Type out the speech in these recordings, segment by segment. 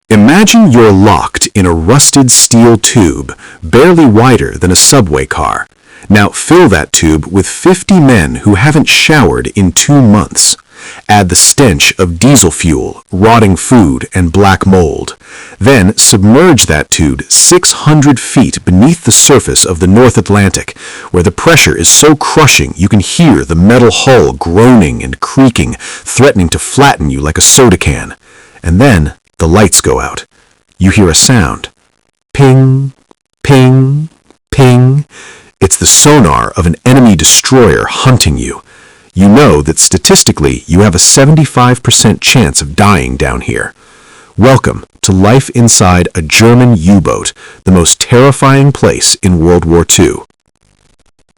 Imagine you're locked in a rusted steel tube, barely wider than a subway car. Now fill that tube with 50 men who haven't showered in 2 months. Add the stench of diesel fuel, rotting food, and black mold. Then submerge that tube 600 feet beneath the surface of the North Atlantic, where the pressure is so crushing you can hear the metal hull groaning and creaking, threatening to flatten you like a soda can. And then the lights go out. You hear a sound. Ping, ping, ping. It's the sonar of an enemy destroyer hunting you. You know that statistically you have a 75% chance of dying down here. Welcome to life inside a German U-boat, the most terrifying place in World War II.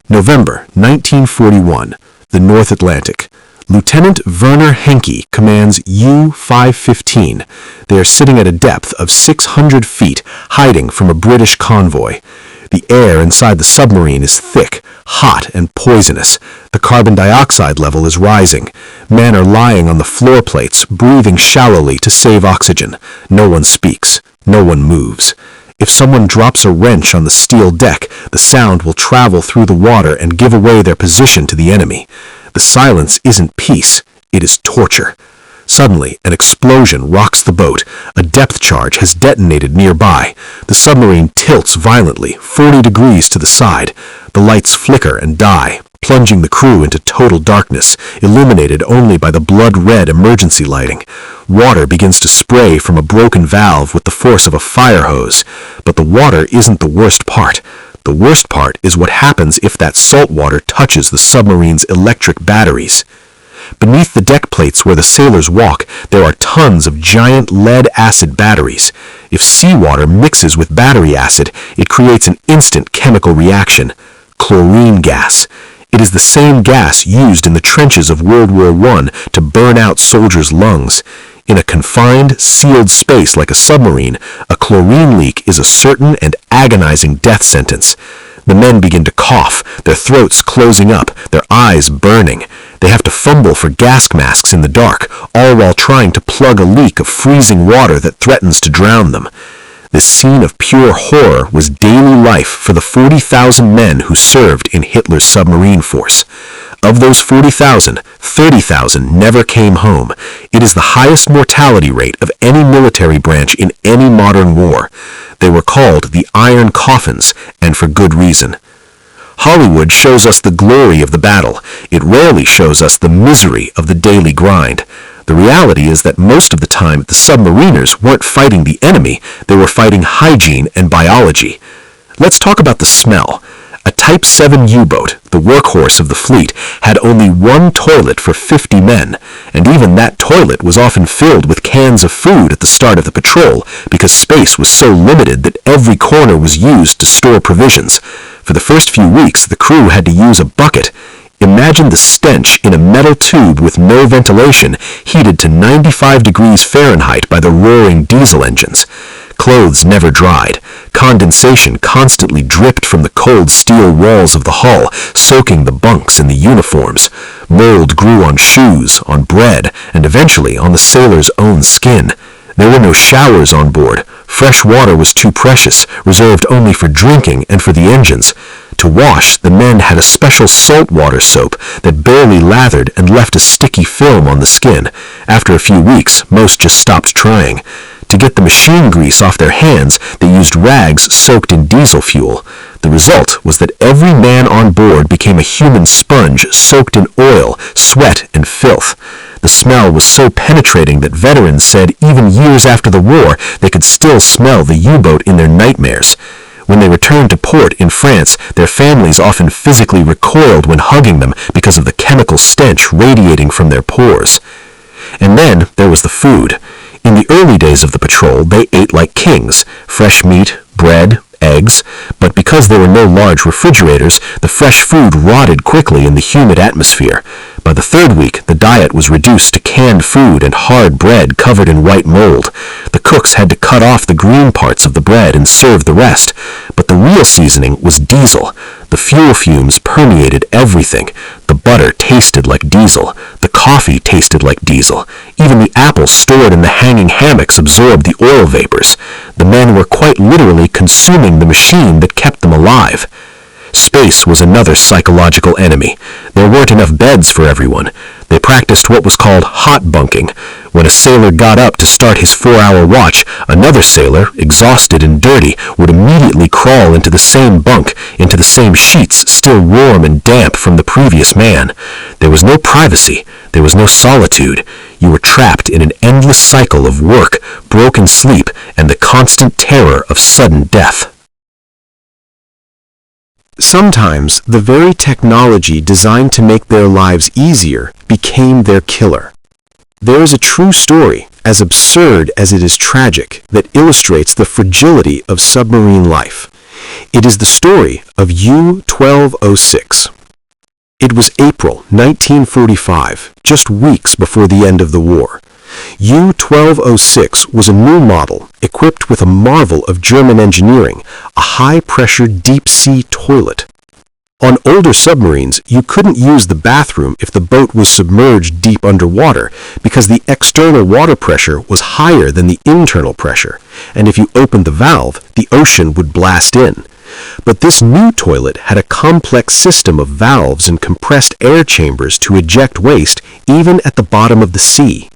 November 1941, the North Atlantic. Lieutenant Werner Henke commands U-515. They are sitting at a depth of 600 feet, hiding from a British convoy. The air inside the submarine is thick, hot, and poisonous. The carbon dioxide level is rising. Men are lying on the floor plates, breathing shallowly to save oxygen. No one speaks. No one moves. If someone drops a wrench on the steel deck, the sound will travel through the water and give away their position to the enemy. The silence isn't peace. It is torture. Suddenly, an explosion rocks the boat. A depth charge has detonated nearby. The submarine tilts violently, 40 degrees to the side. The lights flicker and die, plunging the crew into total darkness, illuminated only by the blood-red emergency lighting. Water begins to spray from a broken valve with the force of a fire hose. But the water isn't the worst part. The worst part is what happens if that salt water touches the submarine's electric batteries. Beneath the deck plates where the sailors walk, there are tons of giant lead-acid batteries. If seawater mixes with battery acid, it creates an instant chemical reaction. Chlorine gas. It is the same gas used in the trenches of World War I to burn out soldiers' lungs. In a confined, sealed space like a submarine, a chlorine leak is a certain and agonizing death sentence. The men begin to cough, their throats closing up, their eyes burning. They have to fumble for gas masks in the dark, all while trying to plug a leak of freezing water that threatens to drown them. This scene of pure horror was daily life for the 40,000 men who served in Hitler's submarine force. Of those 40,000, 30,000 never came home. It is the highest mortality rate of any military branch in any modern war. They were called the Iron Coffins, and for good reason. Hollywood shows us the glory of the battle. It rarely shows us the misery of the daily grind. The reality is that most of the time the submariners weren't fighting the enemy, they were fighting hygiene and biology. Let's talk about the smell. A Type 7 U-boat, the workhorse of the fleet, had only one toilet for 50 men, and even that toilet was often filled with cans of food at the start of the patrol because space was so limited that every corner was used to store provisions. For the first few weeks, the crew had to use a bucket. Imagine the stench in a metal tube with no ventilation, heated to 95 degrees Fahrenheit by the roaring diesel engines. Clothes never dried. Condensation constantly dripped from the cold steel walls of the hull, soaking the bunks and the uniforms. Mold grew on shoes, on bread, and eventually on the sailors' own skin. There were no showers on board. Fresh water was too precious, reserved only for drinking and for the engines. To wash, the men had a special saltwater soap that barely lathered and left a sticky film on the skin. After a few weeks, most just stopped trying. To get the machine grease off their hands, they used rags soaked in diesel fuel. The result was that every man on board became a human sponge soaked in oil, sweat, and filth. The smell was so penetrating that veterans said even years after the war they could still smell the U-boat in their nightmares. When they returned to port in France, their families often physically recoiled when hugging them because of the chemical stench radiating from their pores. And then there was the food. In the early days of the patrol, they ate like kings. Fresh meat, bread, eggs, but because there were no large refrigerators, the fresh food rotted quickly in the humid atmosphere. By the third week, the diet was reduced to canned food and hard bread covered in white mold. The cooks had to cut off the green parts of the bread and serve the rest, but the real seasoning was diesel. The fuel fumes permeated everything. The butter tasted like diesel. The coffee tasted like diesel. Even the apples stored in the hanging hammocks absorbed the oil vapors. The men were quite literally consuming the machine that kept them alive. Space was another psychological enemy. There weren't enough beds for everyone. They practiced what was called hot bunking. When a sailor got up to start his 4-hour watch, another sailor, exhausted and dirty, would immediately crawl into the same bunk, into the same sheets, still warm and damp from the previous man. There was no privacy. There was no solitude. You were trapped in an endless cycle of work, broken sleep, and the constant terror of sudden death. Sometimes the very technology designed to make their lives easier became their killer. There is a true story, as absurd as it is tragic, that illustrates the fragility of submarine life. It is the story of U-1206. It was April 1945, just weeks before the end of the war. U-1206 was a new model equipped with a marvel of German engineering, a high-pressure deep-sea toilet. On older submarines, you couldn't use the bathroom if the boat was submerged deep underwater because the external water pressure was higher than the internal pressure, and if you opened the valve, the ocean would blast in. But this new toilet had a complex system of valves and compressed air chambers to eject waste even at the bottom of the sea.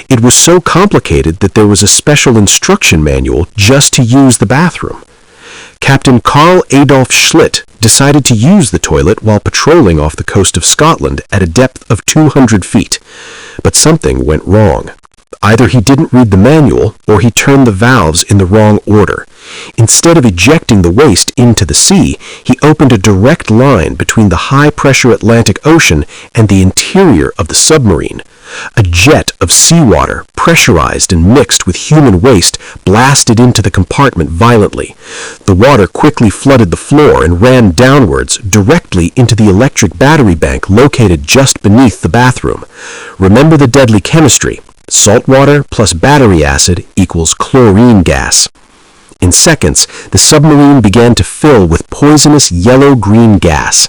It was so complicated that there was a special instruction manual just to use the bathroom. Captain Carl Adolf Schlitt decided to use the toilet while patrolling off the coast of Scotland at a depth of 200 feet. But something went wrong. Either he didn't read the manual or he turned the valves in the wrong order. Instead of ejecting the waste into the sea, he opened a direct line between the high-pressure Atlantic Ocean and the interior of the submarine. A jet of seawater, pressurized and mixed with human waste, blasted into the compartment violently. The water quickly flooded the floor and ran downwards directly into the electric battery bank located just beneath the bathroom. Remember the deadly chemistry. Salt water plus battery acid equals chlorine gas. In seconds, the submarine began to fill with poisonous yellow-green gas.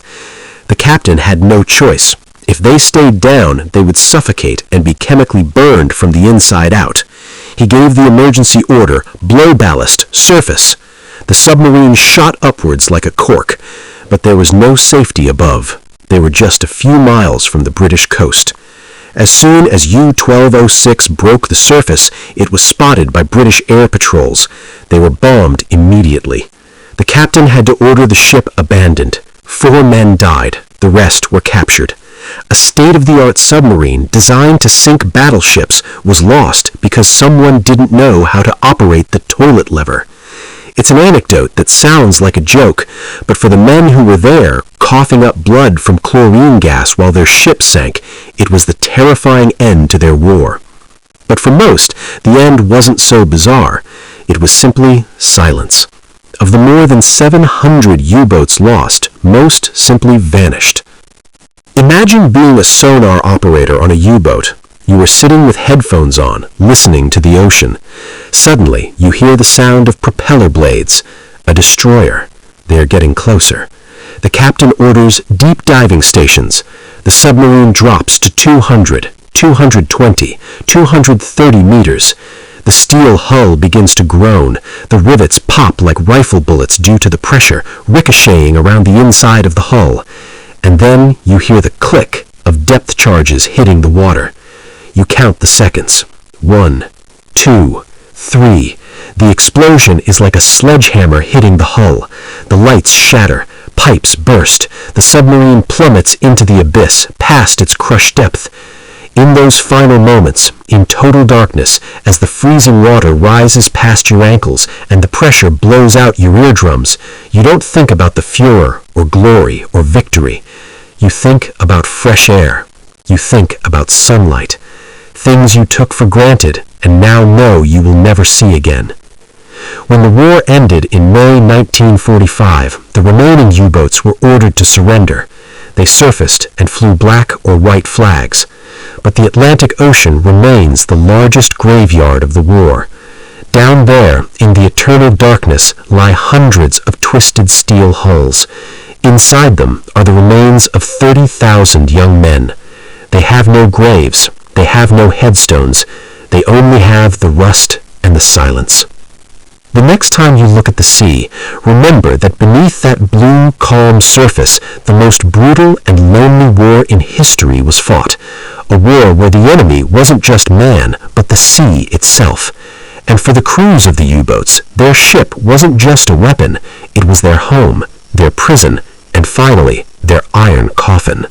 The captain had no choice. If they stayed down, they would suffocate and be chemically burned from the inside out. He gave the emergency order, blow ballast, surface. The submarine shot upwards like a cork, but there was no safety above. They were just a few miles from the British coast. As soon as U-1206 broke the surface, it was spotted by British air patrols. They were bombed immediately. The captain had to order the ship abandoned. 4 men died. The rest were captured. A state-of-the-art submarine designed to sink battleships was lost because someone didn't know how to operate the toilet lever. It's an anecdote that sounds like a joke, but for the men who were there, coughing up blood from chlorine gas while their ship sank, it was the terrifying end to their war. But for most, the end wasn't so bizarre. It was simply silence. Of the more than 700 U-boats lost, most simply vanished. Imagine being a sonar operator on a U-boat. You were sitting with headphones on, listening to the ocean. Suddenly, you hear the sound of propeller blades. A destroyer. They are getting closer. The captain orders deep diving stations. The submarine drops to 200, 220, 230 meters. The steel hull begins to groan. The rivets pop like rifle bullets due to the pressure, ricocheting around the inside of the hull. And then you hear the click of depth charges hitting the water. You count the seconds. 1, 2, 3. The explosion is like a sledgehammer hitting the hull. The lights shatter. Pipes burst. The submarine plummets into the abyss, past its crushed depth. In those final moments, in total darkness, as the freezing water rises past your ankles and the pressure blows out your eardrums, you don't think about the furor or glory or victory. You think about fresh air. You think about sunlight. Things you took for granted and now know you will never see again. When the war ended in May 1945, the remaining U-boats were ordered to surrender. They surfaced and flew black or white flags. But the Atlantic Ocean remains the largest graveyard of the war. Down there, in the eternal darkness, lie hundreds of twisted steel hulls. Inside them are the remains of 30,000 young men. They have no graves. They have no headstones. They only have the rust and the silence. The next time you look at the sea, remember that beneath that blue, calm surface, the most brutal and lonely war in history was fought. A war where the enemy wasn't just man, but the sea itself. And for the crews of the U-boats, their ship wasn't just a weapon. It was their home, their prison, and finally, their iron coffin.